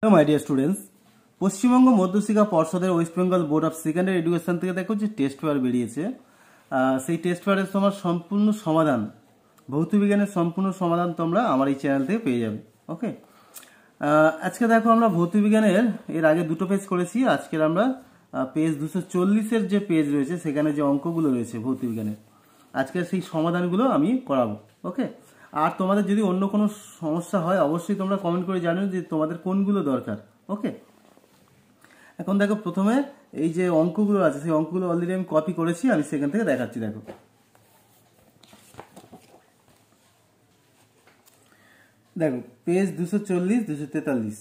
Hello my dear students, Paschimbanga মধ্যশিক্ষা পর্ষদের West Bengal board of secondary education থেকে দেখো যে টেস্ট পেপার বেরিয়েছে। সেই টেস্ট পেপারের তোমার সম্পূর্ণ সমাধান, ভৌতবিজ্ঞানের সম্পূর্ণ সমাধান তোমরা আমার এই চ্যানেল থেকে পেয়ে যাবে। ওকে, আজকে দেখো আমরা ভৌতবিজ্ঞানের এর আগে দুটো পেজ করেছি। আজকের আমরা পেজ 240-এর যে পেজ রয়েছে সেখানে যে অঙ্কগুলো রয়েছে ভৌতবিজ্ঞানের, আজকের সেই সমাধানগুলো আমি করাবো। ওকে, আর তোমাদের যদি অন্য কোনো সমস্যা হয় অবশ্যই তোমরা কমেন্ট করে জানিও যে তোমাদের কোনগুলো দরকার। ওকে, এখন দেখো প্রথমে এই যে অঙ্কগুলো আছে সেই অঙ্কগুলো অলরেডি আমি কপি করেছি, আমি সেখান থেকে দেখাচ্ছি। দেখো দেখো পেজ 240-243,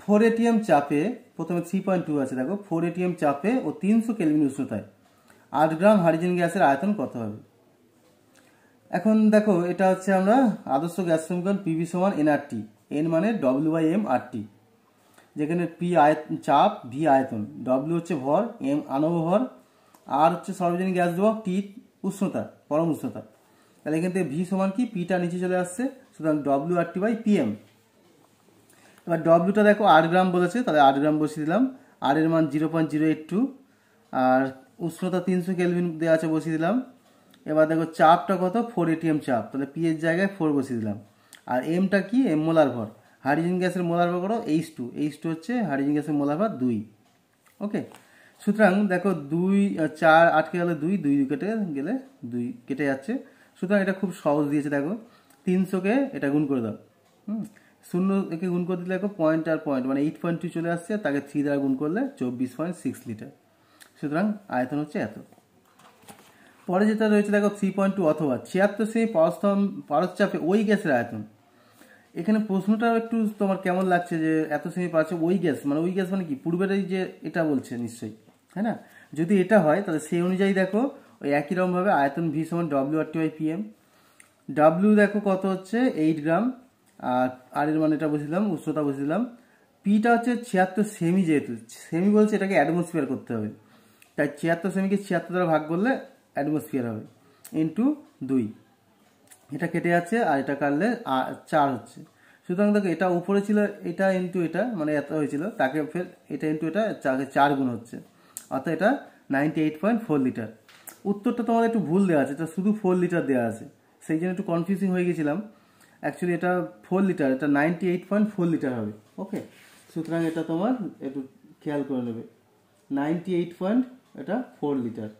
4 ATM চাপে, প্রথমে 3.2 আছে। দেখো 4 ATM চাপে ও 300 কেলভিন উষ্ণতায় 8 গ্রাম হাইড্রোজেন গ্যাসের আয়তন কত হবে। এখন দেখো এটা হচ্ছে আমরা আদর্শ গ্যাস সমীকরণ পিভি সমান এনআরটি, এন মানে W/m RT, যেখানে পি চাপ, ভি আয়তন, ডব্লিউ হচ্ছে ভর, এম আণব ভর, আর হচ্ছে সর্বজনীন গ্যাস ধ্রুবক, টি উষ্ণতা, পরম উষ্ণতা। তাহলে এখান থেকে ভি সমান কি, পিটা নিচে চলে আসছে, সুতরাং WRT/PM। এবার ডব্লিউটা দেখো 8 গ্রাম বলেছে, তাহলে 8 গ্রাম বসিয়ে দিলাম। আর এর মান 0.082, আর উষ্ণতা 300 কেলভিন দেওয়া আছে, বসিয়ে দিলাম। এবার দেখো চাপটা কত, 4 ATM চাপ, তাহলে পি এর জায়গায় 4 বসিয়ে দিলাম। আর এমটা কি, এম মোলার ভর, হাইড্রোজেন গ্যাসের মোলার ভর করো H2, H2 হচ্ছে হাইড্রোজেন গ্যাসের মোলার ভর 2। ওকে, সুতরাং দেখো 2 4 আটকে গেলে 2 2 কেটে গেলে 2 কেটে যাচ্ছে, সুতরাং এটা খুব সহজ দিয়েছে। দেখো 300-কে এটা গুণ করে দাও, শূন্য একে গুণ করে দিলে দেখো পয়েন্ট আর পয়েন্ট মানে 8.2 চলে আসছে, তাকে 3 দ্বারা গুণ করলে 24.6 লিটার, সুতরাং আয়তন হচ্ছে এত। পরে যেটা রয়েছে দেখো 3.2 অথবা 76 সেমি পারস্যচাপে ওই গ্যাসের আয়তন। এখানে প্রশ্নটা একটু তোমার কেমন লাগছে যে এত সেমি পারছে ওই গ্যাস মানে কি, পূর্বের যে এটা বলছে নিশ্চয়ই, হ্যাঁ না? যদি এটা হয় তাহলে সেই অনুযায়ী দেখো ওই একই রকমভাবে আয়তন ভি সমান WRT/PM। ডাব্লিউ দেখো কত হচ্ছে 8 গ্রাম, আর এর মানে এটা বসিলাম, উষ্ণতা বসিলাম। পিটা হচ্ছে 76 সেমি, যেহেতু সেমি বলছে এটাকে অ্যাটমসফিয়ার করতে হবে, তাই 76 সেমিকে 76 দ্বারা ভাগ করলে অ্যাটমসফিয়ার হবে, ইন্টু 2, এটা কেটে যাচ্ছে আর এটা কাটলে 4 হচ্ছে। সুতরাং দেখো এটা উপরে ছিল, এটা ইন্টু এটা মানে এত হয়েছিল, তাকে ফের এটা ইন্টু এটা 4 গুণ হচ্ছে, অর্থাৎ এটা 98.4 লিটার। উত্তরটা তোমাদের একটু ভুল দেওয়া আছে, এটা শুধু 4 লিটার দেওয়া আছে, সেই জন্য একটু কনফিউজিং হয়ে গেছিলাম। অ্যাকচুয়ালি এটা 4 লিটার, এটা 98.4 লিটার হবে। ওকে, সুতরাং এটা তোমার একটু খেয়াল করে নেবে, 98.4 লিটার।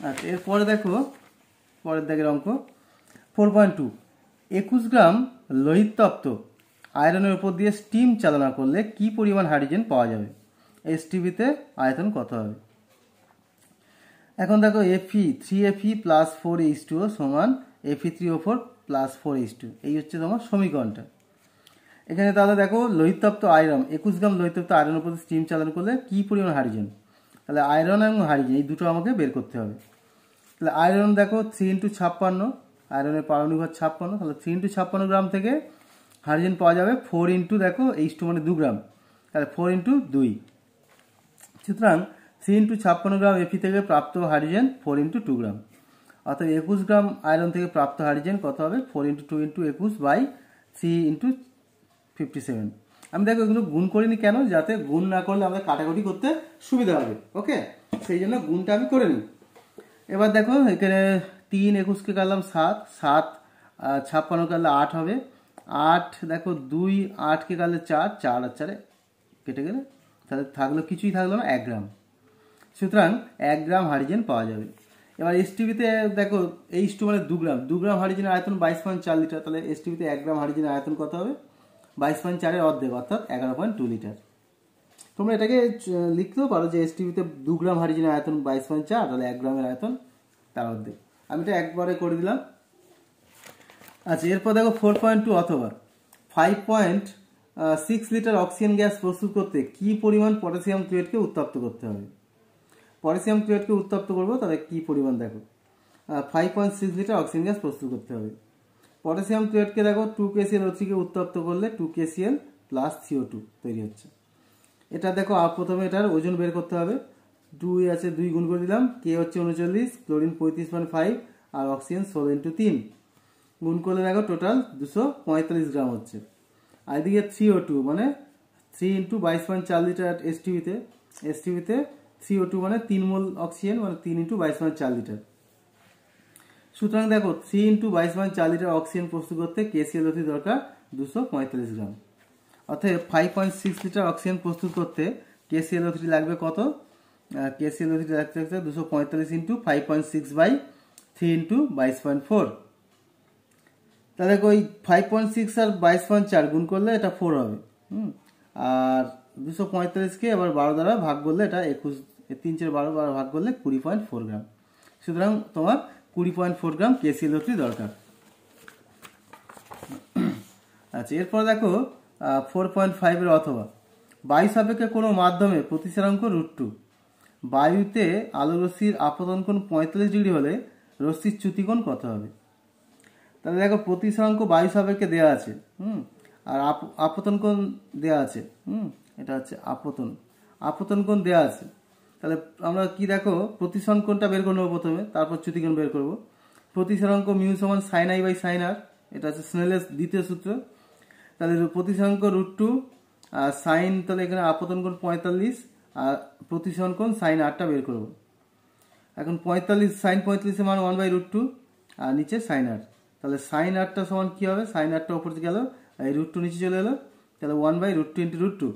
আচ্ছা, এরপরে দেখো পরের দাগের অঙ্ক 4.2, 21 গ্রাম লোহিতপ্ত আয়রনের উপর দিয়ে স্টিম চালনা করলে কি পরিমাণ হাইড্রোজেন পাওয়া যাবে, এসটিভিতে আয়তন কত হবে। এখন দেখো Fe 3Fe প্লাস 4H2O সমান Fe3O4 প্লাস 4H2, এই হচ্ছে তোমার সমীকরণটা। এখানে তাহলে দেখো লোহিতপ্ত আয়রন, 21 গ্রাম লোহিতপ্ত আয়রনের উপর স্টিম চালনা করলে কি পরিমাণ হাইড্রোজেন, তাহলে আয়রন এবং হাইড্রোজেন এই দুটো আমাকে বের করতে হবে। তাহলে আয়রন দেখো 3 × 56, আয়রনের পারমাণবিক ভর 56, তাহলে 3 × 56 গ্রাম থেকে হাইড্রোজেন পাওয়া যাবে 4 ইন্টু দেখো H2 মানে 2 গ্রাম, তাহলে 4 ইন্টু 2, সুতরাং 3 × 56 গ্রাম Fe থেকে প্রাপ্ত হাইড্রোজেন 4 ইন্টু 2 গ্রাম, অর্থাৎ 21 গ্রাম আয়রন থেকে প্রাপ্ত হাইড্রোজেন কত হবে, 4 ইন্টু 2 ইন্টু 21/3 ইন্টু 57। আমি দেখো এগুলো গুণ করিনি কেন, যাতে গুণ না করলে আমাদের কাটাকুটি করতে সুবিধা হবে। ওকে, সেই জন্য গুণটা আমি করে নিই। এবার দেখো এখানে 3 21-কে কাটলাম 7, 7 56 কাটলে 8 হবে, 8 দেখো 2 8-কে কাটলে 4, 4 আর 4 কেটে গেলে তাহলে থাকলো কিছুই থাকলো না, 1 গ্রাম, সুতরাং 1 গ্রাম হাইড্রোজেন পাওয়া যাবে। এবার এসটিভিতে দেখো H2 মানে 2 গ্রাম, 2 গ্রাম হাইড্রোজেনের আয়তন 22.4 লিটার, তাহলে এসটিভিতে 1 গ্রাম হাইড্রোজেনের আয়তন কত হবে, 22.4-এর অর্ধেক অর্থাৎ 11.2 লিটার। তোমরা এটাকে লিখতেও পারো যে এসটিভিতে 2 গ্রাম হাইড্রোজেনের আয়তন 22.4, তাহলে 1 গ্রামের আয়তন তার অর্ধেক। আমি এটা একবারে করে দিলাম। আচ্ছা, এরপর দেখো 4.2 অথবা 5.6 লিটার অক্সিজেন গ্যাস প্রস্তুত করতে কি পরিমাণ পটাশিয়াম ক্লোরাইডকে উত্তপ্ত করতে হবে। পটাশিয়াম ক্লোরাইডকে উত্তপ্ত করবো, তাহলে কি পরিমাণ দেখো 5.6 লিটার অক্সিজেন গ্যাস প্রস্তুত করতে হবে। পটাশিয়াম ক্লোরাইডকে দেখো 2 KClO3-কে উত্তপ্ত করলে 2 KCl প্লাস CO2 তৈরি হচ্ছে। এটা দেখো প্রথমে এটার ওজন বের করতে হবে, 2 আছে 2 গুণ করে দিলাম, কে হচ্ছে 39, ক্লোরিন 35.5 আর অক্সিজেন 16 × 3, গুণ করলে দেখো টোটাল 245 গ্রাম হচ্ছে। আর এদিকে CO2 মানে 3 × 22.4 লিটার এসটিভিতে CO2 মানে 3 মোল অক্সিজেন মানে 3 × 22.4 লিটার। সুতরাং দেখো 3 × 22.4 লিটার অক্সিজেন প্রস্তুত করতে KClO3 দরকার 245 গ্রাম। অর্থাৎ 5.6 লিটার অক্সিজেন প্রস্তুত করতে KClO3 লাগবে কত? KClO3 লাগতে 245 × 5.6/3 × 22.4। তাহলে ওই 5.6 আর 22.4 গুণ করলে এটা 4 হবে। আর 245কে আবার 12 দ্বারা ভাগ করলে এটা 21, 3 × 12 ভাগ করলে 20.4 গ্রাম। সুতরাং তোমার 20.4 গ্রাম KClO3 দরকার। আচ্ছা, এরপর দেখো 4.5 এর অথবা বায়ু সাপেক্ষে কোনো মাধ্যমে প্রতিসরাঙ্ক √2। বায়ুতে আলো রশ্মির আপতন কোণ 45 ডিগ্রি হলে রশ্মির চ্যুতিকোণ কত হবে? তাহলে দেখো প্রতিসরাঙ্ক বায়ু সাপেক্ষে দেওয়া আছে, আর আপতন কোণ দেওয়া আছে, এটা হচ্ছে আপতন কোণ দেওয়া আছে। তাহলে আমরা কি দেখো প্রতিসরণ কোণটা বের করে নেবো প্রথমে, তারপর চ্যুতিকোণ বের করব। প্রতিসরাঙ্ক মিউ সমান sin I by sin r, এটা হচ্ছে স্নেলের দ্বিতীয় সূত্র। তাহলে প্রতিসরাঙ্ক √2 আর সাইন, তাহলে এখানে আপতন কোণ 45 আর প্রতিসরণ কোণ sin r বের করব। এখন 45 sin 45 এর মান 1/√2 আর নিচে sin r। তাহলে sin r সমান কি হবে? sin r উপরে গেল, এই √2 নিচে চলে এলো, তাহলে 1/√2 × √2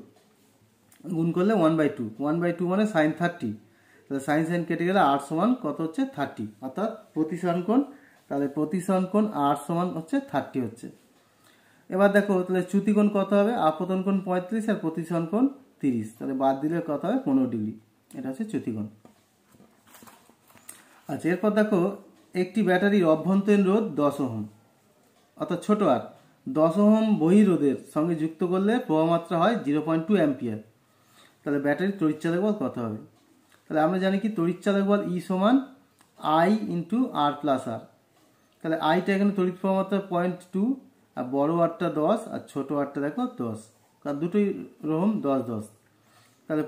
গুণ করলে 1/2। 1/2 মানে sin 30। তাহলে sin কেটে গেলে r সমান কত হচ্ছে? 30, অর্থাৎ প্রতিসরণ কোণ। তাহলে প্রতিসরণ কোণ r সমান হচ্ছে 30 হচ্ছে। এবার দেখো তাহলে চ্যুতিকোণ কত হবে? আপতন কোণ 35 আর প্রতিসরণ কোণ 30, তাহলে বাদ দিলে কত হবে? 15 ডিগ্রি। এটা হচ্ছে চ্যুতিকোণ। আচ্ছা, এরপর দেখো একটি ব্যাটারির অভ্যন্তরীণ রোধ 10 ওহম, অর্থাৎ ছোট আর 10 ওহম বহিরোধের সঙ্গে যুক্ত করলে প্রবাহমাত্রা হয় 0.2 অ্যাম্পিয়ার। তাহলে ব্যাটারির তড়িৎচালক বল কত হবে? তাহলে আমরা জানি কি তড়িৎচালক বল E সমান I × R + R। তাহলে আইটা এখানে তড়িৎ প্রবাহমাত্রা 0.2, আর বড় আরটা 10 আর ছোট আরটা দেখো 10, কারণ দুটোই রোহম 10 10। তাহলে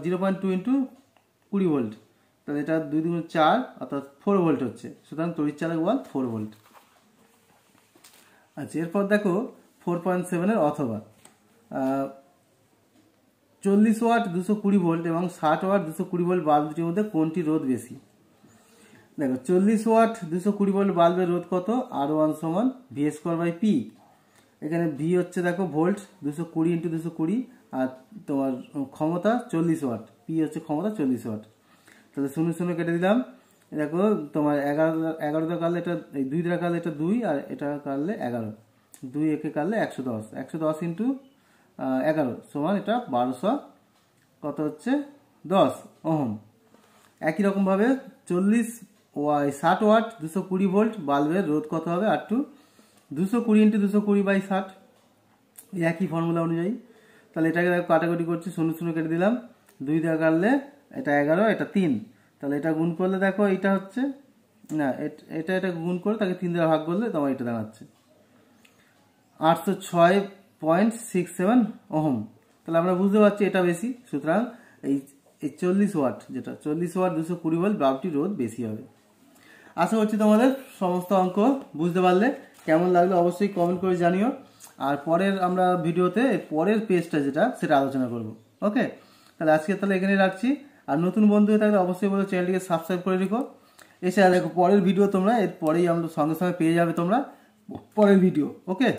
0.2 × 20 ভোল্ট, তাহলে এটা 2 × 4 অর্থাৎ 4 ভোল্ট হচ্ছে। সুতরাং তড়িৎচালক বল 4 ভোল্ট। আচ্ছা, এরপর দেখো 4.7 এর অথবা 40 ওয়াট 220 ভোল্ট এবং 60 ওয়াট 220 ভোল্ট বাল্ব দুটির মধ্যে কোনটি রোধ বেশি? দেখো 40 ওয়াট 220 ভোল্ট বাল্বের রোধ কত? R1 সমান V²/P। এখানে V হচ্ছে দেখো ভোল্ট, 220 × 220, আর তোমার ক্ষমতা 40 ওয়াট, P হচ্ছে ক্ষমতা 40 ওয়াট। তাহলে 0 0 কেটে দিলাম। দেখো তোমার 11 কাটলে এটা, এই 2 দ্বারা কাটলে এটা 2, আর এটা কাটলে 11, 2 একে কাটলে 110, 110 × 11 সমান এটা 1200 কত হচ্ছে? 10 ওহম। একই রকমভাবে 60 ওয়াট 220 ভোল্ট বাল্বের রোধ কত হবে? R2 220 × 220/60, একই ফর্মুলা অনুযায়ী। তাহলে এটাকে কাটাকুটি করছি, 0 0 কেটে দিলাম, 2 দ্বারা কাটলে এটা 11, এটা 3, তাহলে এটা গুণ করলে দেখো এটা হচ্ছে না, এটা গুণ করে তাকে 3 দ্বারা ভাগ করলে তোমার এটা দাঁড়াচ্ছে 806.67 ওহম। তাহলে আমরা বুঝতে পারছি এটা বেশি। সুতরাং এই 40 ওয়াট, যেটা 40 ওয়াট 220 ভোল্ট বাল্বটি রোধ বেশি হবে। আশা করছি তোমাদের সমস্ত অঙ্ক বুঝতে পারলে। কেমন লাগলো অবশ্যই কমেন্ট করে জানিও। আর পরের আমরা ভিডিওতে পরের পেজটা যেটা সেটা আলোচনা করব। ওকে, তাহলে আজকে তাহলে এখানে রাখছি। আর নতুন বন্ধু হয়ে থাকলে অবশ্যই বলো চ্যানেলটিকে সাবস্ক্রাইব করে রেখো। এছাড়া দেখো পরের ভিডিও তোমরা এর পরেই আমরা সঙ্গে সঙ্গে পেয়ে যাবে তোমরা পরের ভিডিও। ওকে।